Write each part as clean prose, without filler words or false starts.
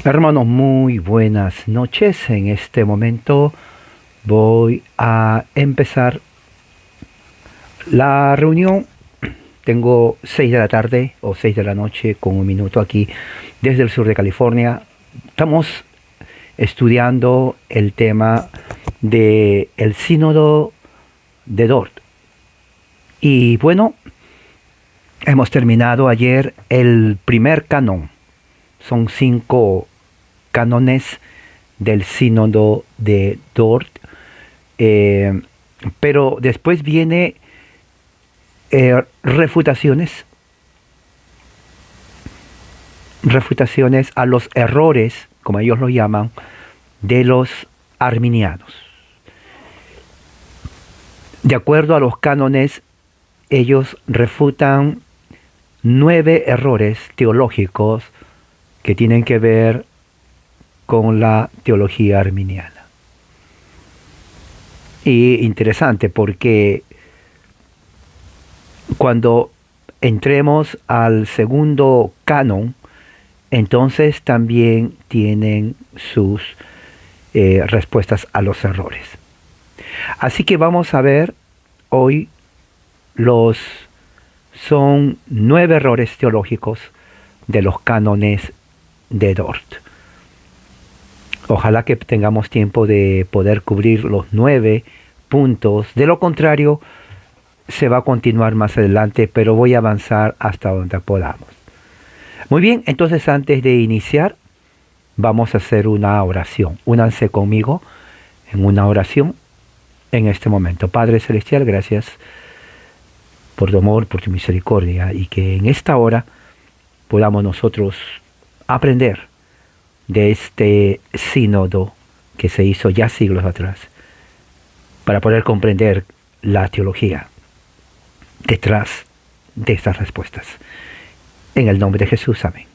Hermanos, muy buenas noches. En este momento voy a empezar la reunión. Tengo 6 de la tarde o 6 de la noche con un minuto aquí desde el sur de California. Estamos estudiando el tema del sínodo de Dort. Y bueno, hemos terminado ayer el primer canon. Son 5 cánones del sínodo de Dort, eh, pero después viene refutaciones a los errores, como ellos lo llaman, de los arminianos. De acuerdo a los cánones, ellos refutan 9 errores teológicos que tienen que ver con la teología arminiana. Y interesante porque cuando entremos al segundo canon, entonces también tienen sus respuestas a los errores. Así que vamos a ver hoy son 9 errores teológicos de los cánones de Dort. Ojalá que tengamos tiempo de poder cubrir los 9 puntos. De lo contrario, se va a continuar más adelante, pero voy a avanzar hasta donde podamos. Muy bien, entonces antes de iniciar, vamos a hacer una oración. Únanse conmigo en una oración en este momento. Padre Celestial, gracias por tu amor, por tu misericordia, y que en esta hora podamos nosotros aprender de este sínodo que se hizo ya siglos atrás, para poder comprender la teología detrás de estas respuestas. En el nombre de Jesús, amén.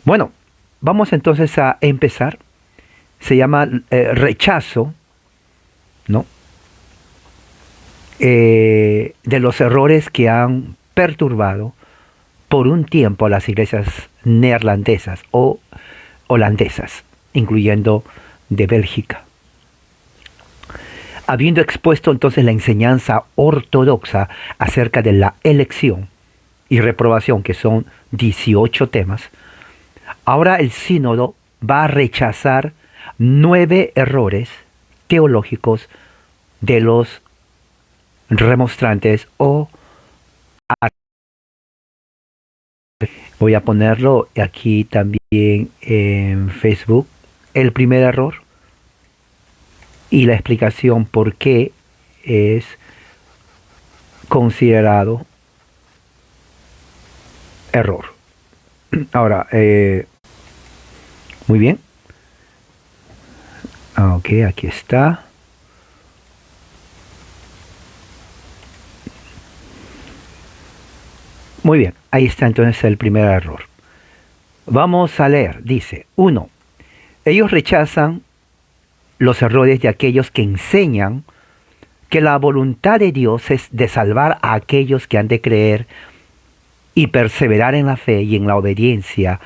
Bueno, vamos entonces a empezar. Se llama rechazo, ¿no? De los errores que han perturbado por un tiempo a las iglesias neerlandesas o holandesas, incluyendo de Bélgica. Habiendo expuesto entonces la enseñanza ortodoxa acerca de la elección y reprobación, que son 18 temas, ahora el sínodo va a rechazar 9 errores teológicos de los remonstrantes o voy a ponerlo aquí también en Facebook, el primer error y la explicación por qué es considerado error. Ahora, muy bien. Ok, aquí está. Muy bien, ahí está entonces el primer error. Vamos a leer, dice, 1. Ellos rechazan los errores de aquellos que enseñan que la voluntad de Dios es de salvar a aquellos que han de creer y perseverar en la fe y en la obediencia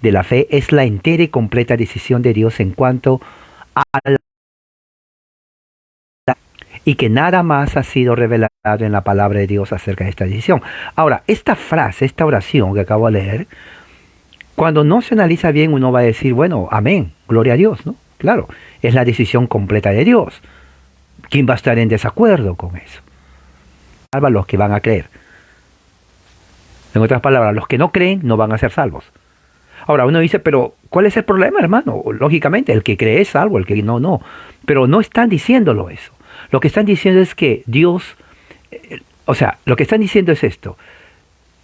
de la fe es la entera y completa decisión de Dios en cuanto a la y que nada más ha sido revelado en la palabra de Dios acerca de esta decisión. Ahora, esta frase, esta oración que acabo de leer, cuando no se analiza bien uno va a decir, bueno, amén, gloria a Dios, ¿no? Claro, es la decisión completa de Dios. ¿Quién va a estar en desacuerdo con eso? Salva a los que van a creer. En otras palabras, los que no creen no van a ser salvos. Ahora uno dice, pero ¿cuál es el problema, hermano? Lógicamente, el que cree es salvo, el que no, no. Pero no están diciéndolo eso. Lo que están diciendo es que Dios, lo que están diciendo es esto,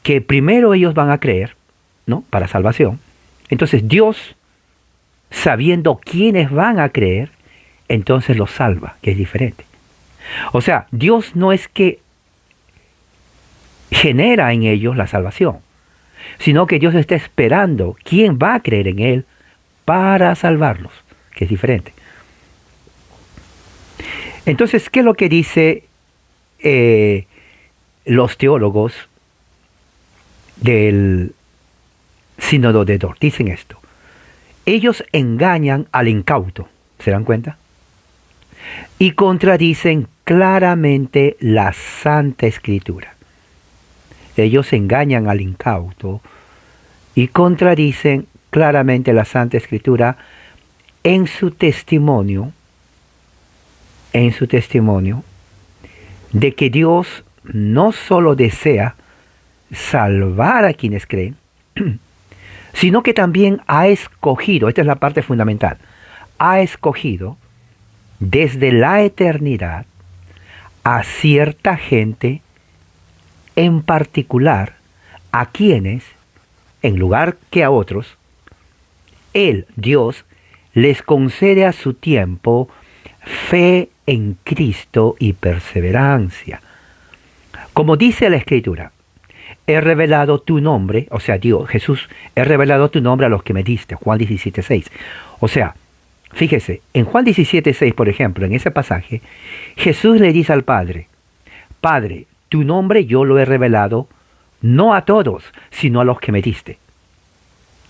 que primero ellos van a creer, ¿no? Para salvación. Entonces Dios, sabiendo quiénes van a creer, entonces los salva, que es diferente. O sea, Dios no es que genera en ellos la salvación, sino que Dios está esperando quién va a creer en Él para salvarlos, que es diferente. Entonces, ¿qué es lo que dice los teólogos del sínodo de Dort? Dicen esto: ellos engañan al incauto, ¿se dan cuenta? Y contradicen claramente la Santa Escritura. Ellos engañan al incauto y contradicen claramente la Santa Escritura en su testimonio de que Dios no solo desea salvar a quienes creen, sino que también ha escogido, esta es la parte fundamental, ha escogido desde la eternidad a cierta gente en particular, a quienes, en lugar que a otros, Él, Dios, les concede a su tiempo fe en Cristo y perseverancia. Como dice la Escritura, he revelado tu nombre, o sea, Dios, Jesús, he revelado tu nombre a los que me diste, Juan 17:6. O sea, fíjese, en Juan 17:6, por ejemplo, en ese pasaje, Jesús le dice al Padre, Padre, tu nombre yo lo he revelado no a todos, sino a los que me diste.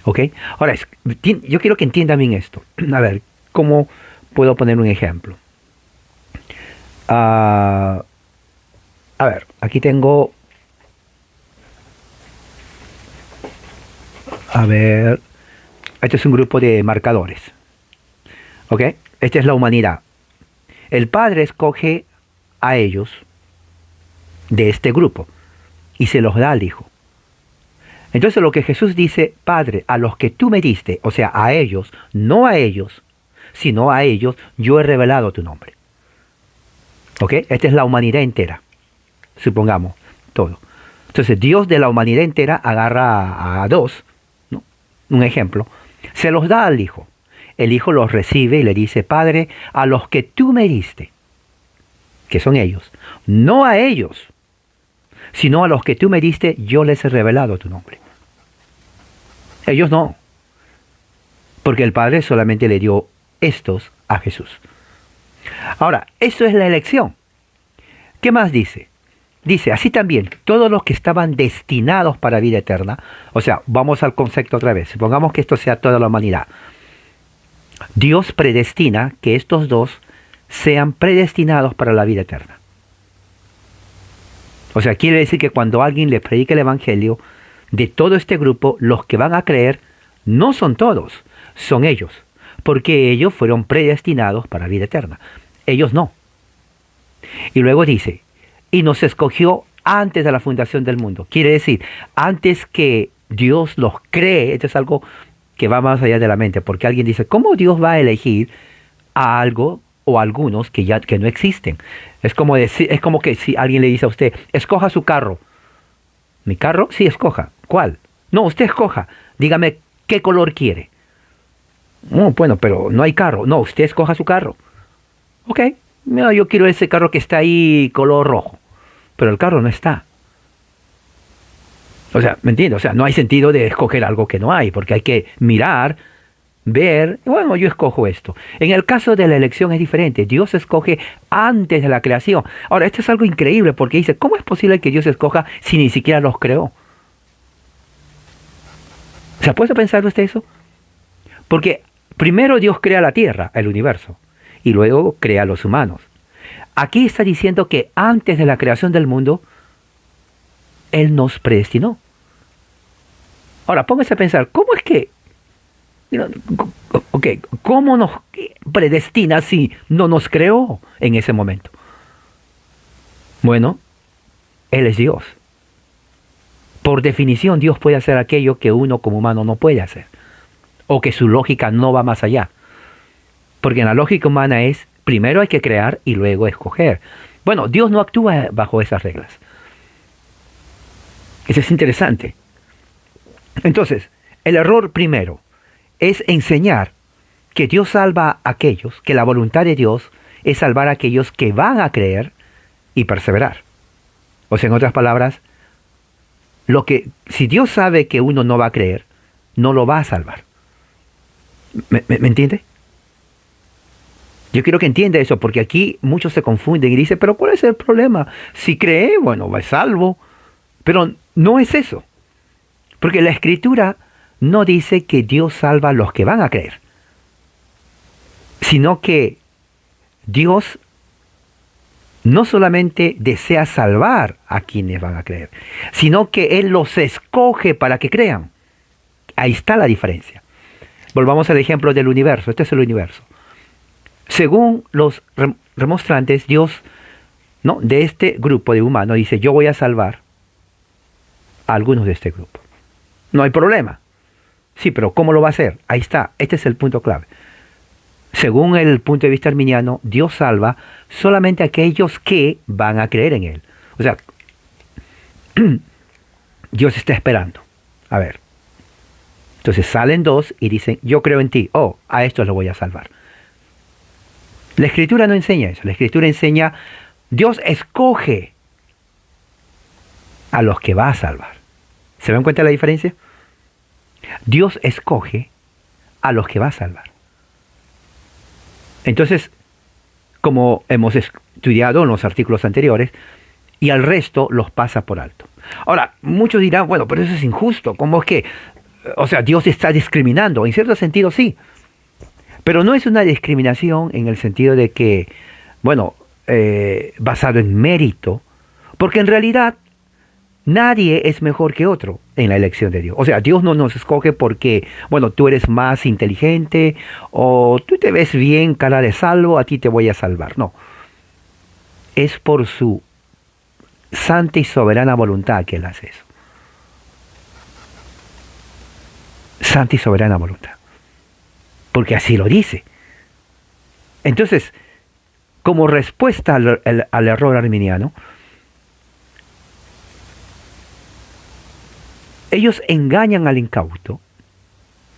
¿Ok? Ahora, yo quiero que entiendan bien esto. A ver, ¿cómo puedo poner un ejemplo? A ver, aquí tengo... A ver, este es un grupo de marcadores. ¿Ok? Esta es la humanidad. El Padre escoge a ellos de este grupo y se los da al Hijo. Entonces lo que Jesús dice, Padre, a los que tú me diste, o sea, a ellos, no a ellos, sino a ellos, yo he revelado tu nombre. ¿Ok? Esta es la humanidad entera, supongamos, todo. Entonces Dios de la humanidad entera agarra a dos, ¿no? Un ejemplo, se los da al Hijo. El Hijo los recibe y le dice, Padre, a los que tú me diste, que son ellos, no a ellos, sino a los que tú me diste, yo les he revelado tu nombre. Ellos no, porque el Padre solamente le dio estos a Jesús. Ahora, eso es la elección. ¿Qué más dice? Dice, así también, todos los que estaban destinados para vida eterna, o sea, vamos al concepto otra vez, supongamos que esto sea toda la humanidad. Dios predestina que estos dos sean predestinados para la vida eterna. O sea, quiere decir que cuando alguien le predica el Evangelio, de todo este grupo, los que van a creer no son todos, son ellos, porque ellos fueron predestinados para vida eterna. Ellos no. Y luego dice, y nos escogió antes de la fundación del mundo. Quiere decir, antes que Dios los cree, esto es algo que va más allá de la mente, porque alguien dice, ¿cómo Dios va a elegir a algo o a algunos que no existen? Es como que si alguien le dice a usted, escoja su carro. ¿Mi carro? Sí, escoja. ¿Cuál? No, usted escoja. Dígame qué color quiere. Oh, bueno, pero no hay carro. No, usted escoja su carro. Ok, no, yo quiero ese carro que está ahí color rojo. Pero el carro no está. O sea, ¿me entiende? O sea, no hay sentido de escoger algo que no hay, porque hay que mirar, ver, bueno, yo escojo esto. En el caso de la elección es diferente. Dios escoge antes de la creación. Ahora, esto es algo increíble, porque dice, ¿cómo es posible que Dios escoja si ni siquiera los creó? ¿Se ha puesto a pensar usted eso? Porque primero Dios crea la tierra, el universo, y luego crea a los humanos. Aquí está diciendo que antes de la creación del mundo, Él nos predestinó. Ahora, póngase a pensar, ¿cómo es que... ¿cómo nos predestina si no nos creó en ese momento? Bueno, Él es Dios. Por definición, Dios puede hacer aquello que uno como humano no puede hacer. O que su lógica no va más allá. Porque en la lógica humana es, primero hay que crear y luego escoger. Bueno, Dios no actúa bajo esas reglas. Eso es interesante. Entonces, el error primero es enseñar que Dios salva a aquellos, que la voluntad de Dios es salvar a aquellos que van a creer y perseverar. O sea, en otras palabras, si Dios sabe que uno no va a creer, no lo va a salvar. ¿Me entiende? Yo quiero que entienda eso, porque aquí muchos se confunden y dicen, pero ¿cuál es el problema? Si cree, bueno, va salvo. Pero no es eso. Porque la Escritura no dice que Dios salva a los que van a creer, sino que Dios no solamente desea salvar a quienes van a creer, sino que Él los escoge para que crean. Ahí está la diferencia. Volvamos al ejemplo del universo. Este es el universo. Según los remonstrantes, Dios, ¿no?, de este grupo de humanos dice, yo voy a salvar a algunos de este grupo. No hay problema. Sí, pero ¿cómo lo va a hacer? Ahí está. Este es el punto clave. Según el punto de vista arminiano, Dios salva solamente a aquellos que van a creer en Él. O sea, Dios está esperando. A ver. Entonces salen dos y dicen, yo creo en ti. Oh, a estos los voy a salvar. La Escritura no enseña eso. La Escritura enseña, Dios escoge a los que va a salvar. ¿Se dan cuenta de la diferencia? Dios escoge a los que va a salvar. Entonces, como hemos estudiado en los artículos anteriores, y al resto los pasa por alto. Ahora, muchos dirán, bueno, pero eso es injusto. ¿Cómo es que, o sea, Dios está discriminando? En cierto sentido, sí. Pero no es una discriminación en el sentido de que, bueno, basado en mérito, porque en realidad nadie es mejor que otro en la elección de Dios. O sea, Dios no nos escoge porque, bueno, tú eres más inteligente o tú te ves bien, cara de salvo, a ti te voy a salvar. No. Es por su santa y soberana voluntad que Él hace eso. Santa y soberana voluntad. Porque así lo dice. Entonces, como respuesta al error arminiano, ellos engañan al incauto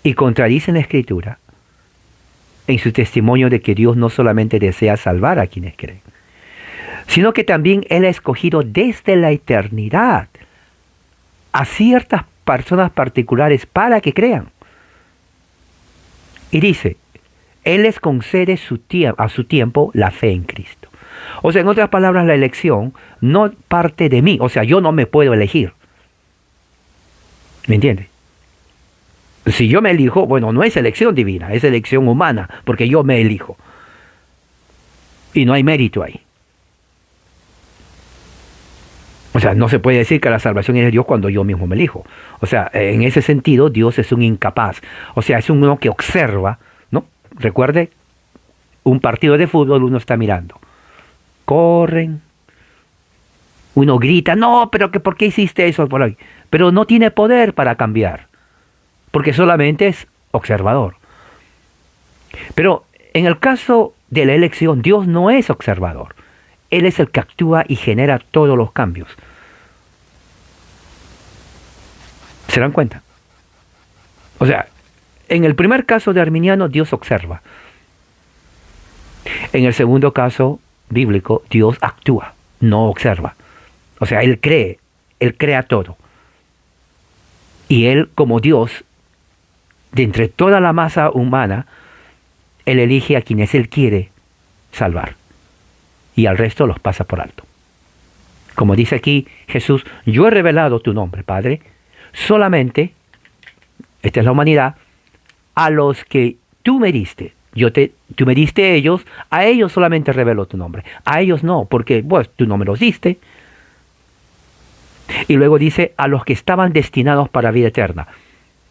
y contradicen la Escritura en su testimonio de que Dios no solamente desea salvar a quienes creen, sino que también Él ha escogido desde la eternidad a ciertas personas particulares para que crean. Y dice, Él les concede a su tiempo la fe en Cristo. O sea, en otras palabras, la elección no parte de mí. O sea, yo no me puedo elegir. ¿Me entiende? Si yo me elijo, bueno, no es elección divina, es elección humana, porque yo me elijo. Y no hay mérito ahí. O sea, no se puede decir que la salvación es de Dios cuando yo mismo me elijo. O sea, en ese sentido, Dios es un incapaz. O sea, es uno que observa, ¿no? Recuerde, un partido de fútbol uno está mirando. Corren. Uno grita, no, pero ¿por qué hiciste eso por ahí? Pero no tiene poder para cambiar. Porque solamente es observador. Pero en el caso de la elección, Dios no es observador. Él es el que actúa y genera todos los cambios. ¿Se dan cuenta? O sea, en el primer caso de arminiano, Dios observa. En el segundo caso bíblico, Dios actúa, no observa. O sea, Él crea todo. Y Él, como Dios, de entre toda la masa humana, Él elige a quienes Él quiere salvar. Y al resto los pasa por alto. Como dice aquí Jesús, yo he revelado tu nombre, Padre, solamente, esta es la humanidad, a los que tú me diste. Tú me diste a ellos solamente revelo tu nombre. A ellos no, porque pues, tú no me los diste. Y luego dice, a los que estaban destinados para vida eterna.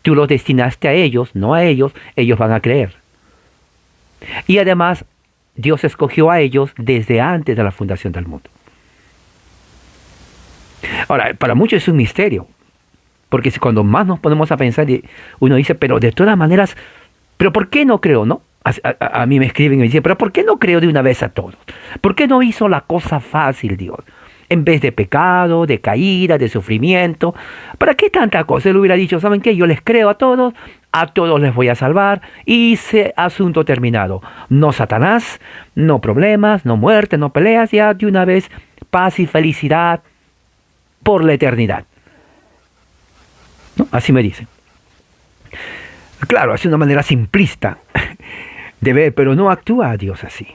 Tú los destinaste a ellos, no a ellos van a creer. Y además, Dios escogió a ellos desde antes de la fundación del mundo. Ahora, para muchos es un misterio, porque cuando más nos ponemos a pensar, uno dice, pero de todas maneras, ¿pero por qué no creo, no? A mí me escriben y me dicen, pero ¿por qué no creo de una vez a todos? ¿Por qué no hizo la cosa fácil Dios? En vez de pecado, de caída, de sufrimiento, ¿para qué tanta cosa? Él hubiera dicho, ¿saben qué? Yo les creo a todos les voy a salvar, y asunto terminado. No Satanás, no problemas, no muerte, no peleas, ya de una vez paz y felicidad por la eternidad. ¿No? Así me dicen. Claro, es una manera simplista de ver, pero no actúa Dios así.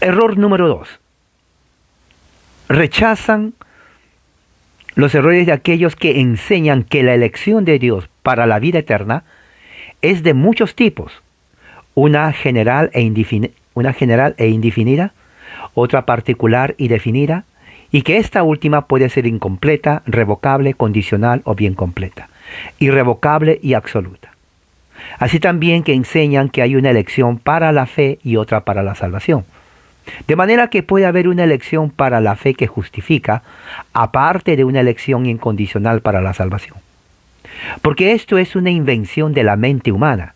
Error número 2. Rechazan Los errores de aquellos que enseñan que la elección de Dios para la vida eterna es de muchos tipos. Una general e indefinida, otra particular y definida, y que esta última puede ser incompleta, revocable, condicional o bien completa, irrevocable y absoluta. Así también que enseñan que hay una elección para la fe y otra para la salvación. De manera que puede haber una elección para la fe que justifica, aparte de una elección incondicional para la salvación. Porque esto es una invención de la mente humana,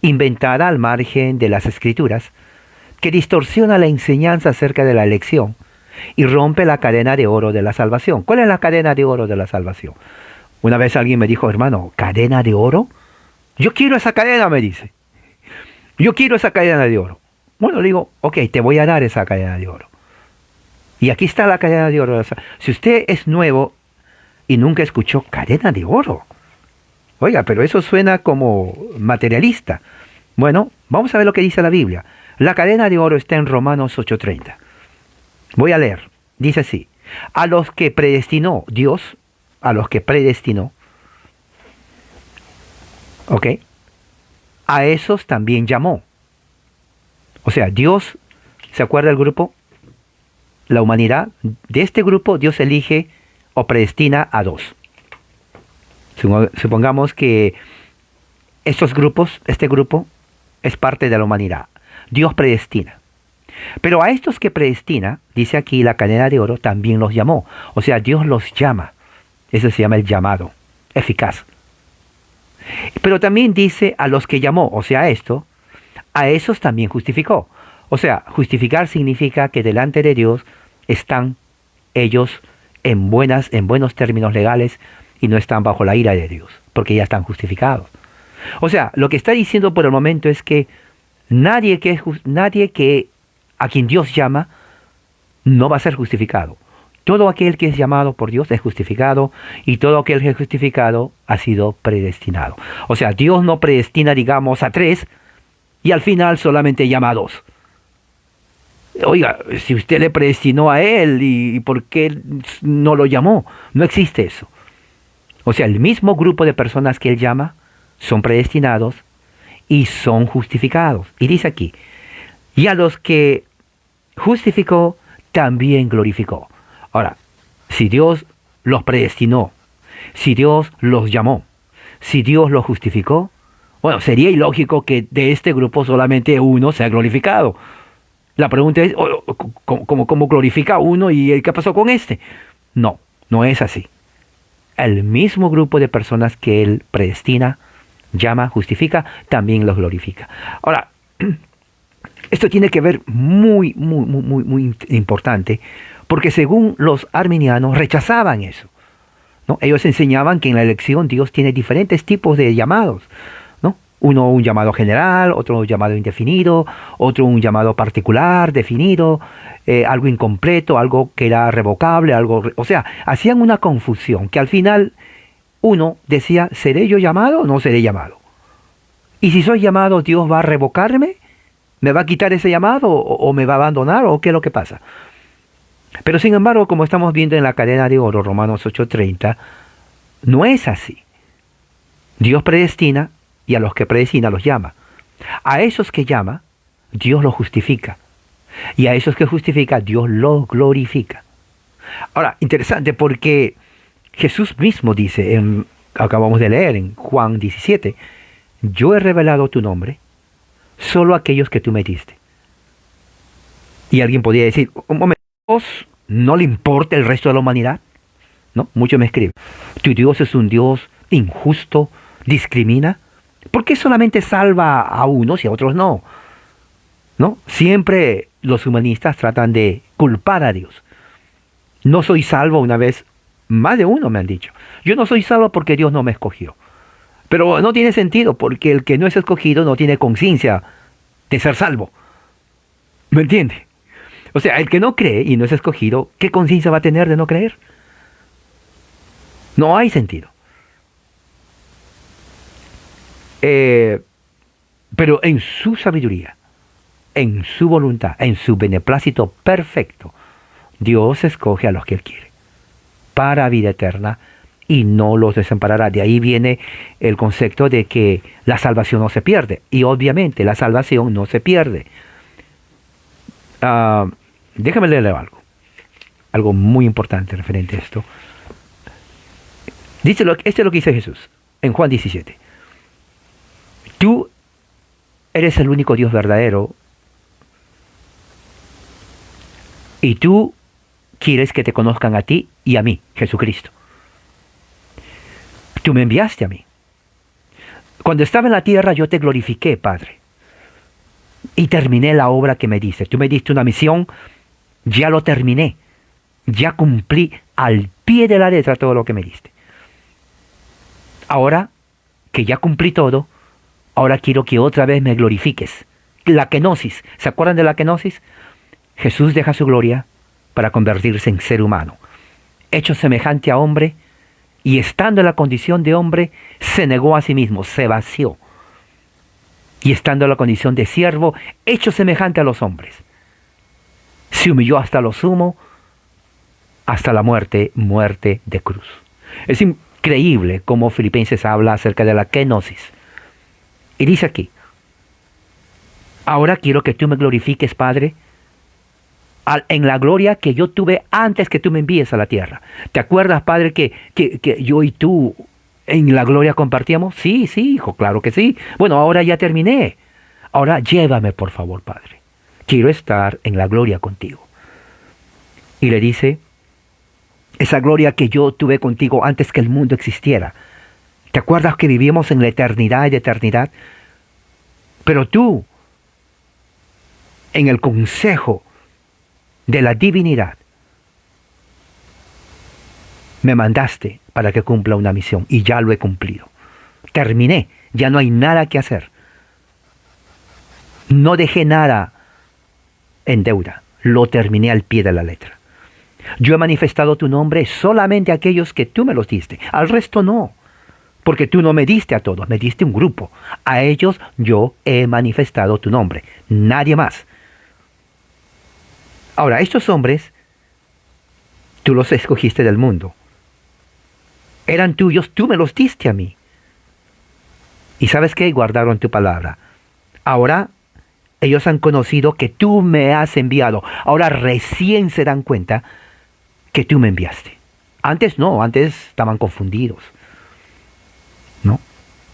inventada al margen de las Escrituras, que distorsiona la enseñanza acerca de la elección y rompe la cadena de oro de la salvación. ¿Cuál es la cadena de oro de la salvación? Una vez alguien me dijo, hermano, ¿cadena de oro? Yo quiero esa cadena, me dice. Yo quiero esa cadena de oro. Bueno, le digo, ok, te voy a dar esa cadena de oro. Y aquí está la cadena de oro. Si usted es nuevo y nunca escuchó cadena de oro, oiga, pero eso suena como materialista. Bueno, vamos a ver lo que dice la Biblia. La cadena de oro está en Romanos 8:30. Voy a leer. Dice así. A los que predestinó Dios, a los que predestinó, ¿ok? A esos también llamó. O sea, Dios, ¿se acuerda del grupo? La humanidad. De este grupo, Dios elige o predestina a dos. Supongamos que este grupo es parte de la humanidad. Dios predestina. Pero a estos que predestina, dice aquí la cadena de oro, también los llamó. O sea, Dios los llama. Eso se llama el llamado, eficaz. Pero también dice a los que llamó, o sea, a esos también justificó. O sea, justificar significa que delante de Dios están ellos en buenos términos legales y no están bajo la ira de Dios, porque ya están justificados. O sea, lo que está diciendo por el momento es que nadie que a quien Dios llama no va a ser justificado. Todo aquel que es llamado por Dios es justificado y todo aquel que es justificado ha sido predestinado. O sea, Dios no predestina, digamos, a 3 y al final solamente llama a 2. Oiga, si usted le predestinó a él y ¿por qué no lo llamó? No existe eso. O sea, el mismo grupo de personas que él llama son predestinados y son justificados. Y dice aquí, y a los que justificó, también glorificó. Ahora, si Dios los predestinó, si Dios los llamó, si Dios los justificó, bueno, sería ilógico que de este grupo solamente uno sea glorificado. La pregunta es, ¿cómo glorifica uno y qué pasó con este? No, no es así. El mismo grupo de personas que él predestina, llama, justifica, también los glorifica. Ahora, esto tiene que ver muy importante, porque según los arminianos rechazaban eso, ¿no? Ellos enseñaban que en la elección Dios tiene diferentes tipos de llamados, ¿no? Uno un llamado general, otro un llamado indefinido, otro un llamado particular, definido, algo incompleto, algo que era revocable, o sea, hacían una confusión que al final uno decía, ¿seré yo llamado o no seré llamado? Y si soy llamado, ¿Dios va a revocarme? ¿Me va a quitar ese llamado o me va a abandonar o qué es lo que pasa? Pero sin embargo, como estamos viendo en la cadena de oro, Romanos 8:30, no es así. Dios predestina y a los que predestina los llama. A esos que llama, Dios los justifica. Y a esos que justifica, Dios los glorifica. Ahora, interesante porque Jesús mismo dice, acabamos de leer en Juan 17, yo he revelado tu nombre solo a aquellos que tú me diste. Y alguien podría decir, un momento, ¿Dios no le importa el resto de la humanidad? ¿No? Muchos me escriben, tu Dios es un Dios injusto, discrimina. ¿Por qué solamente salva a unos y a otros no? ¿No? Siempre los humanistas tratan de culpar a Dios. No soy salvo, una vez, más de uno me han dicho. Yo no soy salvo porque Dios no me escogió. Pero no tiene sentido, porque el que no es escogido no tiene conciencia de ser salvo. ¿Me entiende? O sea, el que no cree y no es escogido, ¿qué conciencia va a tener de no creer? No hay sentido. Pero en su sabiduría, en su voluntad, en su beneplácito perfecto, Dios escoge a los que Él quiere. para vida eterna y no los desamparará. De ahí viene el concepto de que la salvación no se pierde. Y obviamente la salvación no se pierde. Déjame leerle algo muy importante referente a esto. Esto es lo que dice Jesús en Juan 17. Tú eres el único Dios verdadero y tú quieres que te conozcan a ti y a mí, Jesucristo. Tú me enviaste a mí. Cuando estaba en la tierra yo te glorifiqué, Padre, y terminé la obra que me diste. Tú me diste una misión, ya lo terminé. Ya cumplí al pie de la letra todo lo que me diste. Ahora que ya cumplí todo, ahora quiero que otra vez me glorifiques. La kenosis. ¿Se acuerdan de la kenosis? Jesús deja su gloria para convertirse en ser humano. Hecho semejante a hombre, y estando en la condición de hombre, se negó a sí mismo, se vació. Y estando en la condición de siervo, hecho semejante a los hombres, se humilló hasta lo sumo, hasta la muerte de cruz. Es increíble cómo Filipenses habla acerca de la kenosis. Y dice aquí, ahora quiero que tú me glorifiques, Padre, en la gloria que yo tuve antes que tú me envíes a la tierra. ¿Te acuerdas, Padre, que yo y tú en la gloria compartíamos? Sí, hijo, claro que sí. Bueno, ahora ya terminé. Ahora llévame, por favor, Padre. Quiero estar en la gloria contigo. Y le dice, esa gloria que yo tuve contigo antes que el mundo existiera. ¿Te acuerdas que vivíamos en la eternidad y de eternidad? Pero tú, en el consejo de la divinidad, me mandaste para que cumpla una misión y ya lo he cumplido. Terminé, ya no hay nada que hacer. No dejé nada en deuda, lo terminé al pie de la letra. Yo he manifestado tu nombre solamente a aquellos que tú me los diste, al resto no, porque tú no me diste a todos, me diste un grupo. A ellos yo he manifestado tu nombre, nadie más. Ahora, estos hombres, tú los escogiste del mundo. Eran tuyos, tú me los diste a mí. ¿Y sabes qué? Guardaron tu palabra. Ahora, ellos han conocido que tú me has enviado. Ahora recién se dan cuenta que tú me enviaste. Antes no, antes estaban confundidos. ¿No?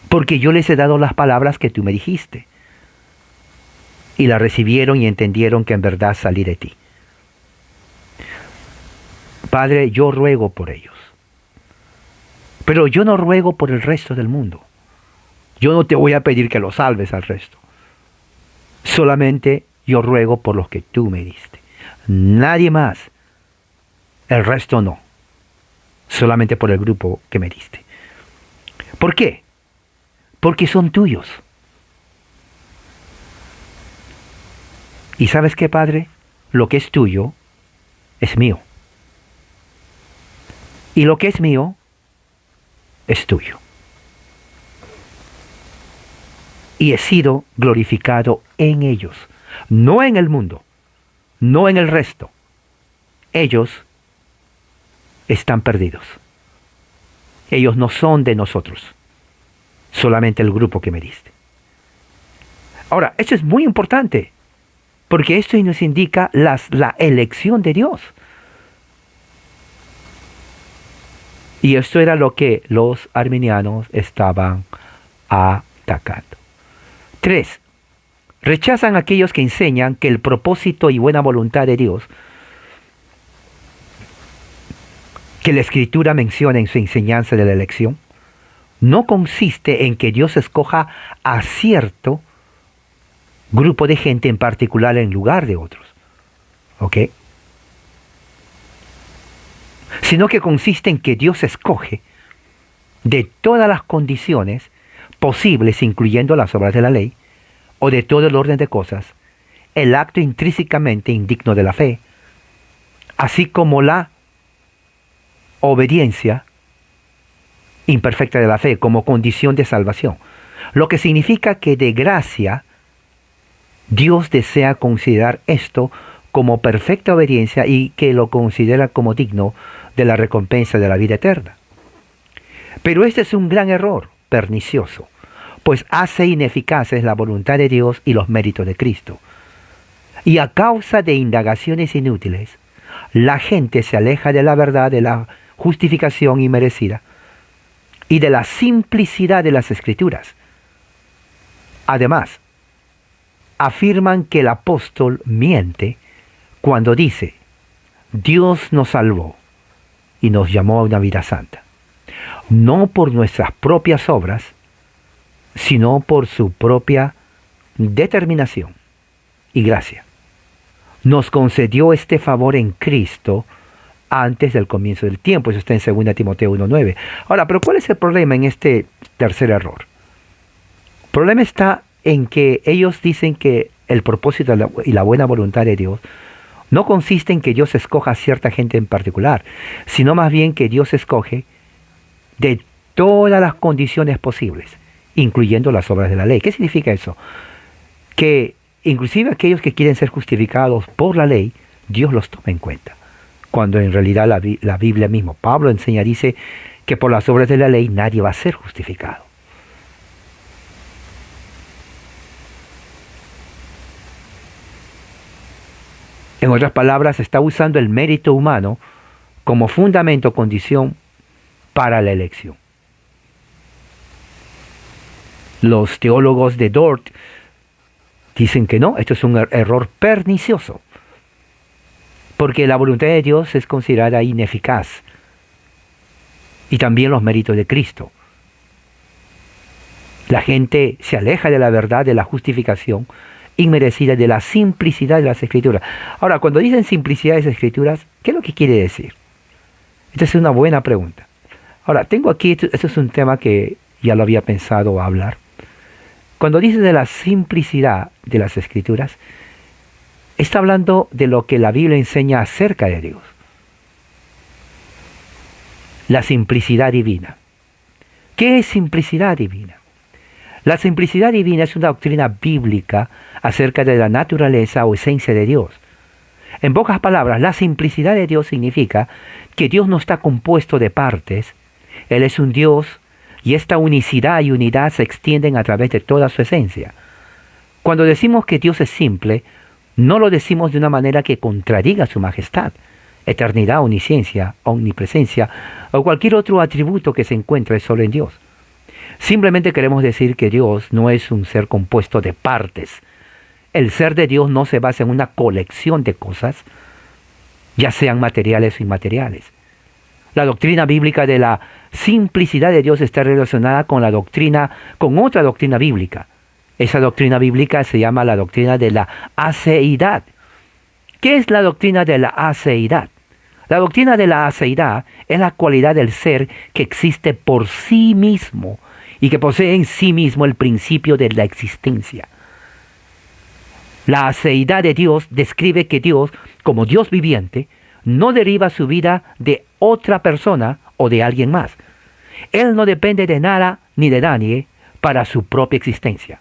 Porque yo les he dado las palabras que tú me dijiste. Y las recibieron y entendieron que en verdad salí de ti. Padre, yo ruego por ellos. Pero yo no ruego por el resto del mundo. Yo no te voy a pedir que los salves al resto. Solamente yo ruego por los que tú me diste. Nadie más. El resto no. Solamente por el grupo que me diste. ¿Por qué? Porque son tuyos. ¿Y sabes qué, Padre? Lo que es tuyo es mío. Y lo que es mío es tuyo. Y he sido glorificado en ellos, no en el mundo, no en el resto. Ellos están perdidos. Ellos no son de nosotros, solamente el grupo que me diste. Ahora, esto es muy importante, porque esto nos indica la elección de Dios. Y esto era lo que los arminianos estaban atacando. 3. Rechazan a aquellos que enseñan que el propósito y buena voluntad de Dios, que la Escritura menciona en su enseñanza de la elección, no consiste en que Dios escoja a cierto grupo de gente en particular en lugar de otros. ¿Ok? Sino que consiste en que Dios escoge de todas las condiciones posibles, incluyendo las obras de la ley, o de todo el orden de cosas, el acto intrínsecamente indigno de la fe, así como la obediencia imperfecta de la fe como condición de salvación. Lo que significa que de gracia Dios desea considerar esto como perfecta obediencia y que lo considera como digno de la recompensa de la vida eterna. Pero este es un gran error, pernicioso, pues hace ineficaces la voluntad de Dios y los méritos de Cristo. Y a causa de indagaciones inútiles, la gente se aleja de la verdad de la justificación inmerecida y de la simplicidad de las Escrituras. Además, afirman que el apóstol miente cuando dice: Dios nos salvó y nos llamó a una vida santa, no por nuestras propias obras, sino por su propia determinación y gracia. Nos concedió este favor en Cristo antes del comienzo del tiempo. Eso está en 2 Timoteo 1:9. Ahora, pero ¿cuál es el problema en este tercer error? El problema está en que ellos dicen que el propósito y la buena voluntad de Dios no consiste en que Dios escoja a cierta gente en particular, sino más bien que Dios escoge de todas las condiciones posibles, incluyendo las obras de la ley. ¿Qué significa eso? Que inclusive aquellos que quieren ser justificados por la ley, Dios los toma en cuenta. Cuando en realidad la Biblia mismo, Pablo enseña, dice que por las obras de la ley nadie va a ser justificado. En otras palabras, está usando el mérito humano como fundamento o condición para la elección. Los teólogos de Dort dicen que no, esto es un error pernicioso, porque la voluntad de Dios es considerada ineficaz, y también los méritos de Cristo. La gente se aleja de la verdad, de la justificación inmerecida, de la simplicidad de las Escrituras. Ahora, cuando dicen simplicidad de las Escrituras, ¿qué es lo que quiere decir? Esta es una buena pregunta. Ahora, tengo aquí, esto es un tema que ya lo había pensado hablar. Cuando dice de la simplicidad de las Escrituras, está hablando de lo que la Biblia enseña acerca de Dios. La simplicidad divina. ¿Qué es simplicidad divina? La simplicidad divina es una doctrina bíblica acerca de la naturaleza o esencia de Dios. En pocas palabras, la simplicidad de Dios significa que Dios no está compuesto de partes. Él es un Dios y esta unicidad y unidad se extienden a través de toda su esencia. Cuando decimos que Dios es simple, no lo decimos de una manera que contradiga su majestad, eternidad, omnisciencia, omnipresencia o cualquier otro atributo que se encuentre solo en Dios. Simplemente queremos decir que Dios no es un ser compuesto de partes. El ser de Dios no se basa en una colección de cosas, ya sean materiales o inmateriales. La doctrina bíblica de la simplicidad de Dios está relacionada con otra doctrina bíblica. Esa doctrina bíblica se llama la doctrina de la aceidad. ¿Qué es la doctrina de la aceidad? La doctrina de la aceidad es la cualidad del ser que existe por sí mismo y que posee en sí mismo el principio de la existencia. La aceidad de Dios describe que Dios, como Dios viviente, no deriva su vida de otra persona o de alguien más. Él no depende de nada ni de nadie para su propia existencia.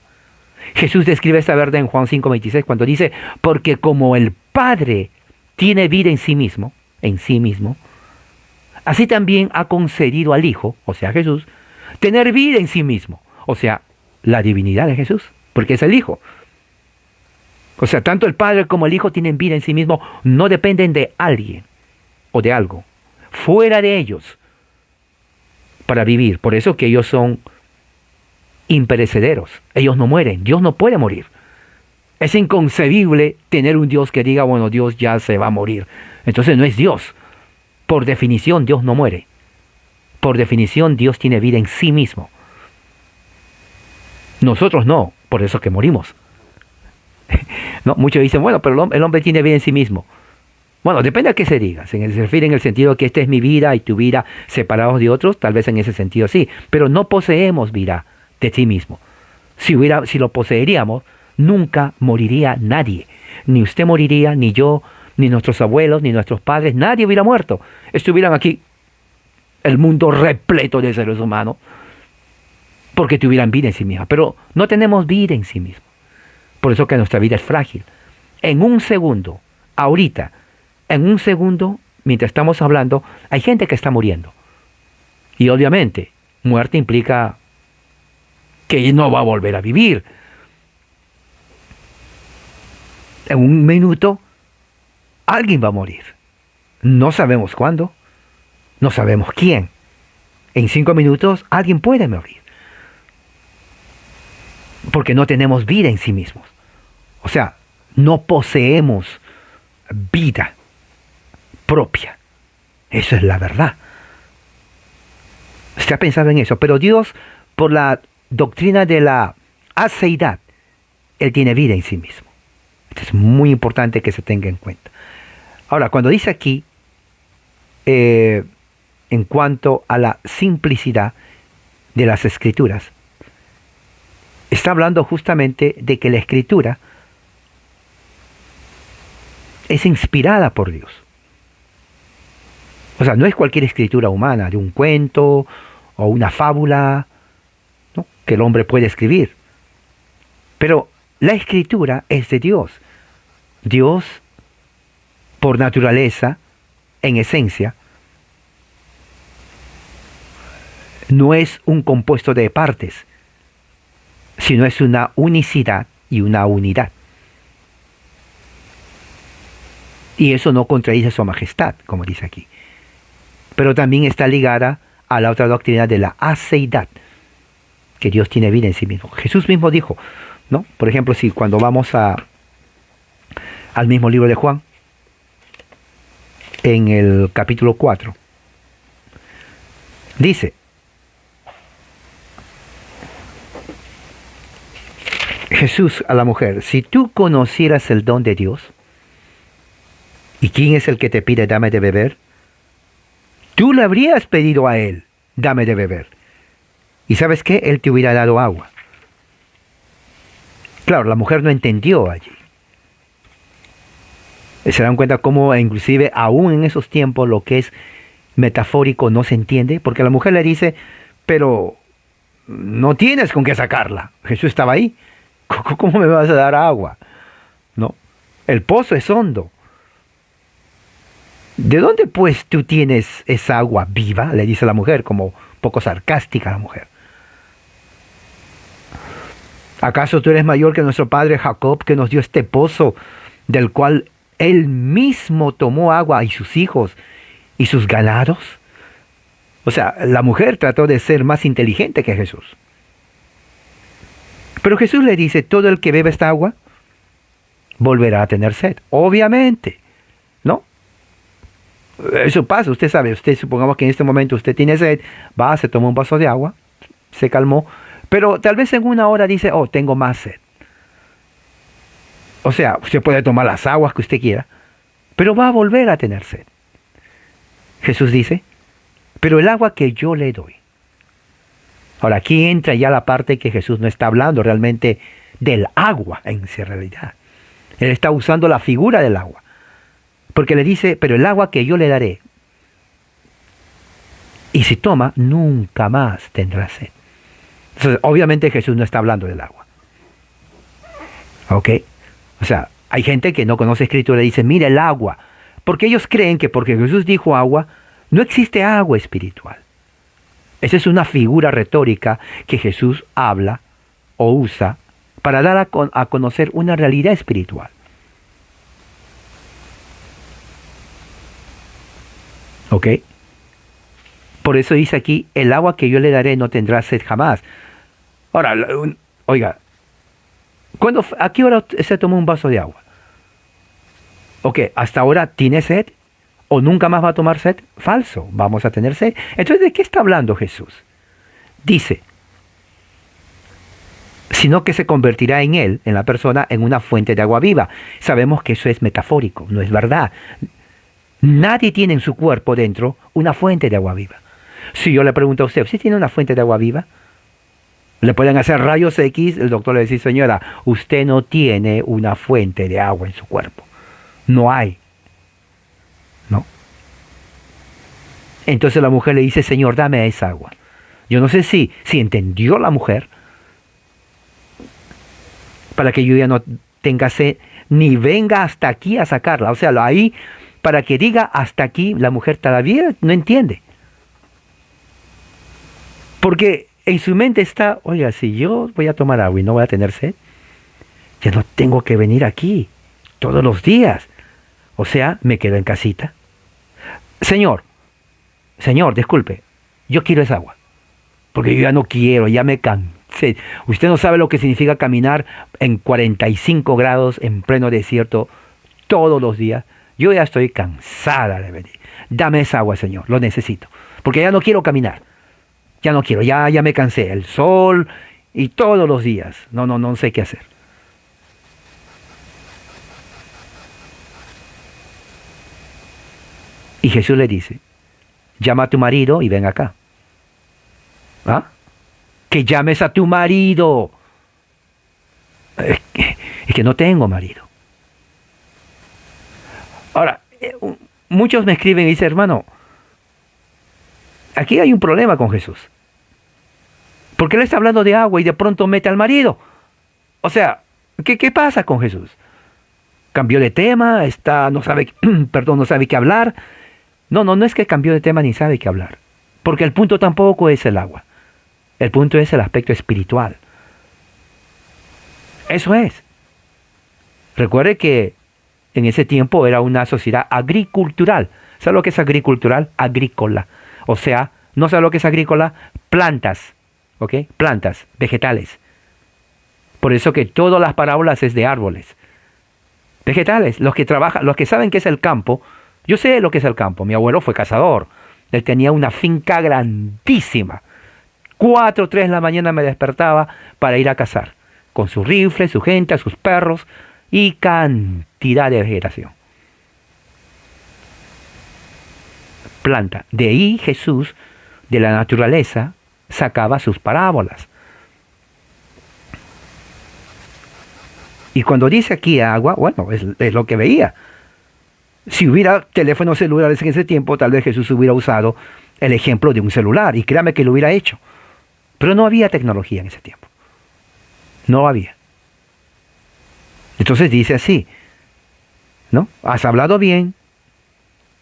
Jesús describe esta verdad en Juan 5:26 cuando dice: porque como el Padre tiene vida en sí mismo, así también ha concedido al Hijo, o sea Jesús, tener vida en sí mismo, o sea, la divinidad de Jesús, porque es el Hijo. O sea, tanto el Padre como el Hijo tienen vida en sí mismo, no dependen de alguien o de algo fuera de ellos para vivir. Por eso que ellos son imperecederos, ellos no mueren, Dios no puede morir. Es inconcebible tener un Dios que diga, bueno, Dios ya se va a morir. Entonces no es Dios. Por definición, Dios no muere. Por definición, Dios tiene vida en sí mismo. Nosotros no, por eso que morimos. No, muchos dicen, bueno, pero el hombre tiene vida en sí mismo. Bueno, depende a qué se diga. Se refiere en el sentido que esta es mi vida y tu vida separados de otros, tal vez en ese sentido sí. Pero no poseemos vida de sí mismo. Si lo poseeríamos, nunca moriría nadie. Ni usted moriría, ni yo, ni nuestros abuelos, ni nuestros padres. Nadie hubiera muerto. Estuvieran aquí el mundo repleto de seres humanos porque tuvieran vida en sí misma. Pero no tenemos vida en sí mismo. Por eso que nuestra vida es frágil. En un segundo, ahorita, en un segundo, mientras estamos hablando, hay gente que está muriendo. Y obviamente, muerte implica que no va a volver a vivir. En un minuto, alguien va a morir. No sabemos cuándo, no sabemos quién. En 5 minutos, alguien puede morir. Porque no tenemos vida en sí mismos. O sea, no poseemos vida propia. Eso es la verdad. ¿Usted ha pensado en eso? Pero Dios, por la doctrina de la aceidad, Él tiene vida en sí mismo. Esto es muy importante que se tenga en cuenta. Ahora, cuando dice aquí, en cuanto a la simplicidad de las escrituras, está hablando justamente de que la escritura es inspirada por Dios. O sea, no es cualquier escritura humana, de un cuento o una fábula, ¿no?, que el hombre puede escribir. Pero la escritura es de Dios. Dios, por naturaleza, en esencia, no es un compuesto de partes, sino es una unicidad y una unidad. Y eso no contradice su majestad, como dice aquí. Pero también está ligada a la otra doctrina de la aceidad, que Dios tiene vida en sí mismo. Jesús mismo dijo, ¿no? Por ejemplo, si cuando vamos al mismo libro de Juan, en el capítulo 4, dice, Jesús a la mujer, si tú conocieras el don de Dios, ¿y quién es el que te pide dame de beber? Tú le habrías pedido a él, dame de beber. ¿Y sabes qué? Él te hubiera dado agua. Claro, la mujer no entendió allí. Se dan cuenta cómo inclusive aún en esos tiempos lo que es metafórico no se entiende, porque la mujer le dice, pero no tienes con qué sacarla. Jesús estaba ahí. ¿Cómo me vas a dar agua? ¿No? El pozo es hondo. ¿De dónde pues tú tienes esa agua viva? Le dice la mujer, como poco sarcástica la mujer. ¿Acaso tú eres mayor que nuestro padre Jacob, que nos dio este pozo, del cual él mismo tomó agua y sus hijos y sus ganados? O sea, la mujer trató de ser más inteligente que Jesús. Pero Jesús le dice, todo el que bebe esta agua volverá a tener sed. Obviamente, ¿no? Eso pasa, usted sabe, supongamos que en este momento usted tiene sed, va, se toma un vaso de agua, se calmó, pero tal vez en una hora dice, oh, tengo más sed. O sea, usted puede tomar las aguas que usted quiera, pero va a volver a tener sed. Jesús dice, pero el agua que yo le doy. Ahora, aquí entra ya la parte que Jesús no está hablando realmente del agua en sí realidad. Él está usando la figura del agua. Porque le dice, pero el agua que yo le daré, y si toma, nunca más tendrá sed. Entonces, obviamente Jesús no está hablando del agua. ¿Ok? O sea, hay gente que no conoce escritura y dice, mira el agua. Porque ellos creen que porque Jesús dijo agua, no existe agua espiritual. Esa es una figura retórica que Jesús habla o usa para dar a conocer una realidad espiritual. ¿Ok? Por eso dice aquí, el agua que yo le daré no tendrá sed jamás. Ahora, oiga, ¿a qué hora se tomó un vaso de agua? ¿Ok? ¿Hasta ahora tiene sed? ¿O nunca más va a tomar sed? Falso, vamos a tener sed. Entonces, ¿de qué está hablando Jesús? Dice, sino que se convertirá en él, en la persona, en una fuente de agua viva. Sabemos que eso es metafórico, no es verdad. Nadie tiene en su cuerpo dentro una fuente de agua viva. Si yo le pregunto a usted, ¿usted tiene una fuente de agua viva? Le pueden hacer rayos X, el doctor le dice, señora, usted no tiene una fuente de agua en su cuerpo. No hay. ¿No? Entonces la mujer le dice, Señor, dame esa agua. Yo no sé si entendió la mujer para que yo ya no tenga sed, ni venga hasta aquí a sacarla. O sea, ahí, para que diga hasta aquí, la mujer todavía no entiende. Porque en su mente está, oiga, si yo voy a tomar agua y no voy a tener sed, ya no tengo que venir aquí todos los días. O sea, me quedo en casita. Señor, disculpe, yo quiero esa agua. Porque yo ya no quiero, ya me cansé. Usted no sabe lo que significa caminar en 45 grados en pleno desierto todos los días. Yo ya estoy cansada de venir. Dame esa agua, Señor, lo necesito. Porque ya no quiero caminar. Ya no quiero, ya me cansé. El sol y todos los días. No sé qué hacer. Y Jesús le dice, llama a tu marido y ven acá. ¿Ah? Que llames a tu marido. Es que no tengo marido. Ahora, muchos me escriben y dicen, hermano, aquí hay un problema con Jesús. Porque él está hablando de agua y de pronto mete al marido. O sea, ¿qué pasa con Jesús? Cambió de tema, no sabe, no sabe qué hablar. No es que cambió de tema ni sabe qué hablar. Porque el punto tampoco es el agua. El punto es el aspecto espiritual. Eso es. Recuerde que en ese tiempo era una sociedad agricultural. ¿Sabe lo que es agricultural? Agrícola. O sea, ¿no sabe lo que es agrícola? Plantas. ¿Ok? Plantas, vegetales. Por eso que todas las parábolas es de árboles. Vegetales. Los que trabajan, los que saben qué es el campo. Yo sé lo que es el campo. Mi abuelo fue cazador. Él tenía una finca grandísima. 4 o 3 de la mañana me despertaba para ir a cazar. Con su rifle, su gente, sus perros y cantidad de vegetación. Planta. De ahí Jesús, de la naturaleza, sacaba sus parábolas. Y cuando dice aquí agua, bueno, es lo que veía. Si hubiera teléfonos celulares en ese tiempo, tal vez Jesús hubiera usado el ejemplo de un celular. Y créame que lo hubiera hecho. Pero no había tecnología en ese tiempo. No había. Entonces dice así, ¿no? Has hablado bien,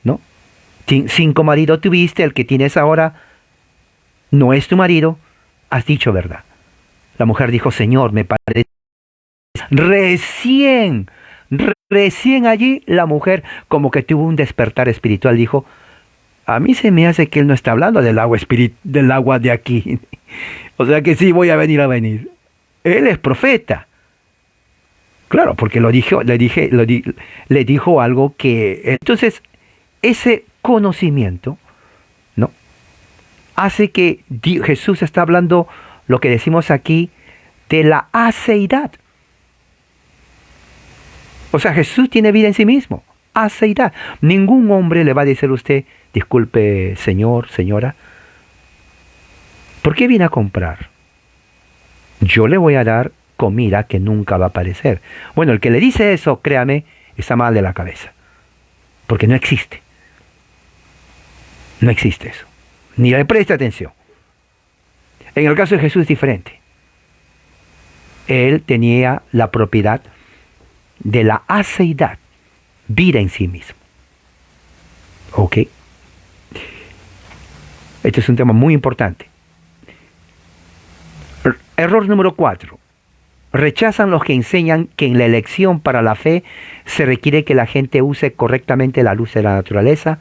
¿no? 5 maridos tuviste, el que tienes ahora no es tu marido, has dicho verdad. La mujer dijo, Señor, me parece. Recién allí la mujer como que tuvo un despertar espiritual, dijo, a mí se me hace que él no está hablando del agua de aquí. O sea que sí voy a venir. Él es profeta. Claro, porque le dijo algo que... Entonces, ese conocimiento, ¿no? Hace que Jesús está hablando, lo que decimos aquí, de la aceidad. O sea, Jesús tiene vida en sí mismo. Aceidad. Ningún hombre le va a decir a usted, disculpe, señor, señora, ¿por qué viene a comprar? Yo le voy a dar comida que nunca va a aparecer. Bueno, el que le dice eso, créame, está mal de la cabeza. Porque no existe. No existe eso. Ni le preste atención. En el caso de Jesús es diferente. Él tenía la propiedad de la aceidad, vida en sí mismo. ¿Ok? Este es un tema muy importante. Error número 4. Rechazan los que enseñan que en la elección para la fe se requiere que la gente use correctamente la luz de la naturaleza,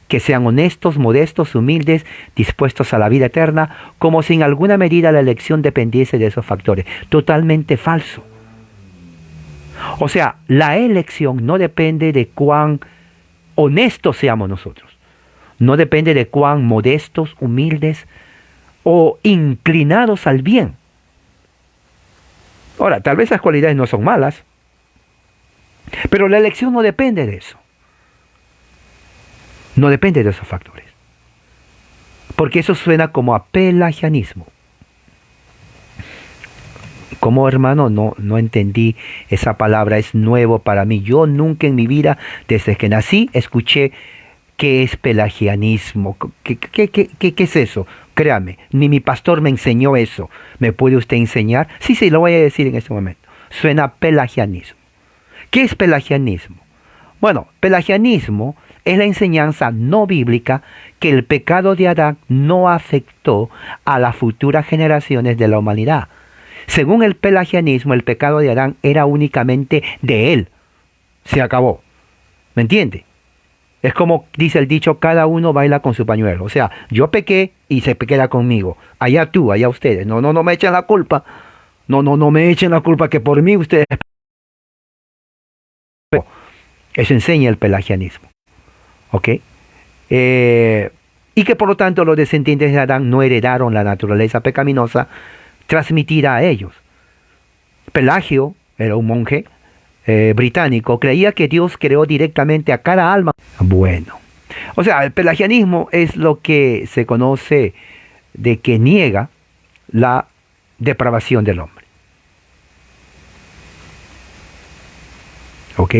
que sean honestos, modestos, humildes, dispuestos a la vida eterna, como si en alguna medida la elección dependiese de esos factores. Totalmente falso. O sea, la elección no depende de cuán honestos seamos nosotros. No depende de cuán modestos, humildes o inclinados al bien. Ahora, tal vez esas cualidades no son malas, pero la elección no depende de eso. No depende de esos factores. Porque eso suena como a pelagianismo. Como hermano, no entendí esa palabra, es nuevo para mí. Yo nunca en mi vida, desde que nací, escuché qué es pelagianismo. ¿Qué es eso? Créame, ni mi pastor me enseñó eso. ¿Me puede usted enseñar? Sí, lo voy a decir en este momento. suena pelagianismo. ¿Qué es pelagianismo? Bueno, pelagianismo es la enseñanza no bíblica que el pecado de Adán no afectó a las futuras generaciones de la humanidad. Según el pelagianismo, el pecado de Adán era únicamente de él. Se acabó. ¿Me entiende? Es como dice el dicho, cada uno baila con su pañuelo. O sea, yo pequé y se queda conmigo. Allá tú, allá ustedes. No me echen la culpa. No me echen la culpa que por mí ustedes. Eso enseña el pelagianismo. ¿Ok? Y que por lo tanto los descendientes de Adán no heredaron la naturaleza pecaminosa transmitida a ellos. Pelagio era un monje británico, creía que Dios creó directamente a cada alma. Bueno, o sea, el pelagianismo es lo que se conoce de que niega la depravación del hombre. ¿Ok?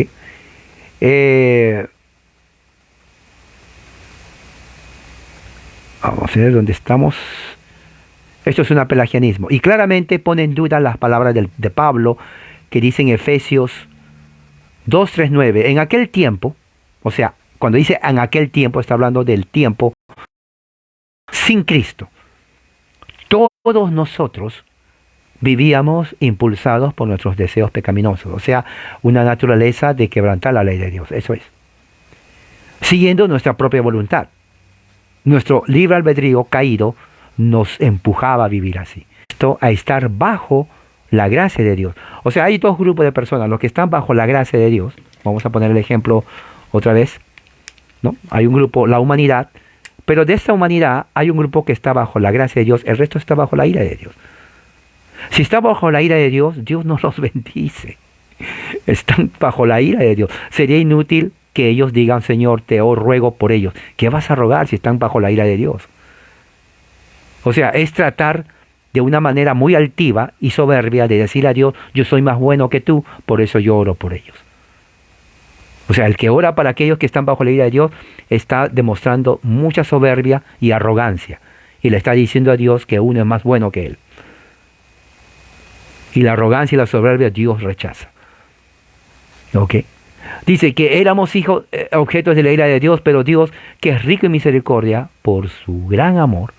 Vamos a ver dónde estamos. Esto es un pelagianismo. Y claramente pone en duda las palabras de Pablo que dice en Efesios 2:3-9. En aquel tiempo, o sea, cuando dice en aquel tiempo, está hablando del tiempo sin Cristo. Todos nosotros vivíamos impulsados por nuestros deseos pecaminosos. O sea, una naturaleza de quebrantar la ley de Dios. Eso es. Siguiendo nuestra propia voluntad. Nuestro libre albedrío caído nos empujaba a vivir así. Esto a estar bajo la gracia de Dios. O sea, hay dos grupos de personas. Los que están bajo la gracia de Dios. Vamos a poner el ejemplo otra vez. ¿No? Hay un grupo, la humanidad. Pero de esta humanidad hay un grupo que está bajo la gracia de Dios. El resto está bajo la ira de Dios. Si está bajo la ira de Dios, Dios no los bendice. Están bajo la ira de Dios. Sería inútil que ellos digan, Señor, te ruego por ellos. ¿Qué vas a rogar si están bajo la ira de Dios? O sea, es tratar de una manera muy altiva y soberbia de decir a Dios, yo soy más bueno que tú, por eso yo oro por ellos. O sea, el que ora para aquellos que están bajo la ira de Dios está demostrando mucha soberbia y arrogancia. Y le está diciendo a Dios que uno es más bueno que él. Y la arrogancia y la soberbia Dios rechaza. ¿Ok? Dice que éramos hijos, objetos de la ira de Dios, pero Dios, que es rico en misericordia, por su gran amor,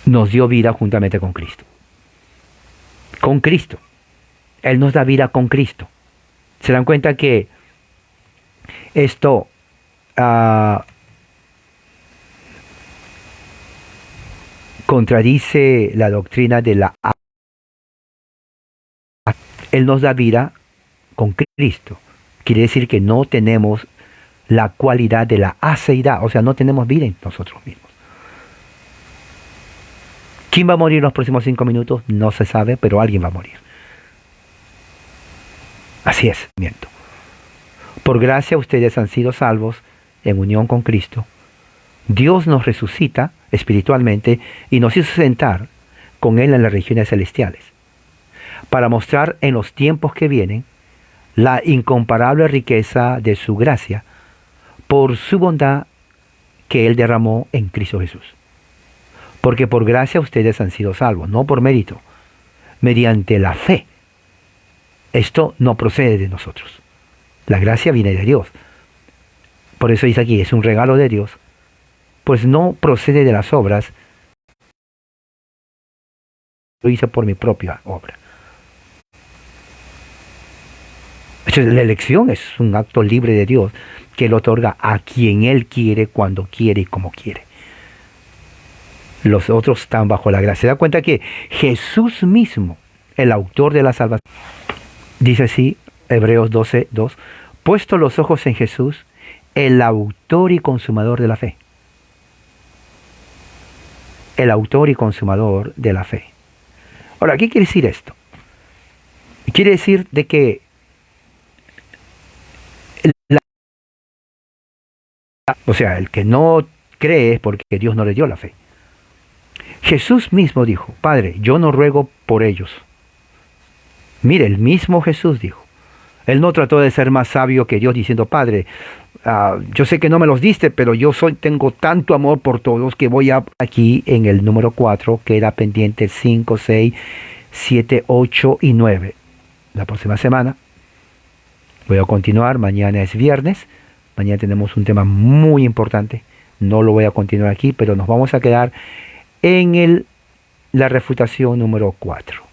nos dio vida juntamente con Cristo. Con Cristo. Él nos da vida con Cristo. ¿Se dan cuenta que esto contradice la doctrina de la... Él nos da vida con Cristo. Quiere decir que no tenemos la cualidad de la aceidad, o sea, no tenemos vida en nosotros mismos. ¿Quién va a morir en los próximos 5 minutos? No se sabe, pero alguien va a morir. Así es, miento. Por gracia ustedes han sido salvos en unión con Cristo. Dios nos resucita espiritualmente y nos hizo sentar con Él en las regiones celestiales, para mostrar en los tiempos que vienen la incomparable riqueza de su gracia por su bondad que Él derramó en Cristo Jesús. Porque por gracia ustedes han sido salvos, no por mérito, mediante la fe. Esto no procede de nosotros. La gracia viene de Dios. Por eso dice aquí, es un regalo de Dios, pues no procede de las obras. Lo hice por mi propia obra. La elección es un acto libre de Dios que Él otorga a quien Él quiere, cuando quiere y como quiere. Los otros están bajo la gracia. Se da cuenta que Jesús mismo, el autor de la salvación, dice así, Hebreos 12:2, puesto los ojos en Jesús, el autor y consumador de la fe. El autor y consumador de la fe. Ahora, ¿qué quiere decir esto? Quiere decir de que o sea, el que no cree es porque Dios no le dio la fe. Jesús mismo dijo, Padre, yo no ruego por ellos. Mire, el mismo Jesús dijo. Él no trató de ser más sabio que Dios diciendo, Padre, yo sé que no me los diste, pero tengo tanto amor por todos que voy a aquí en el número 4, queda pendiente 5, 6, 7, 8 y 9. La próxima semana voy a continuar, mañana es viernes, mañana tenemos un tema muy importante, no lo voy a continuar aquí, pero nos vamos a quedar en la refutación número 4.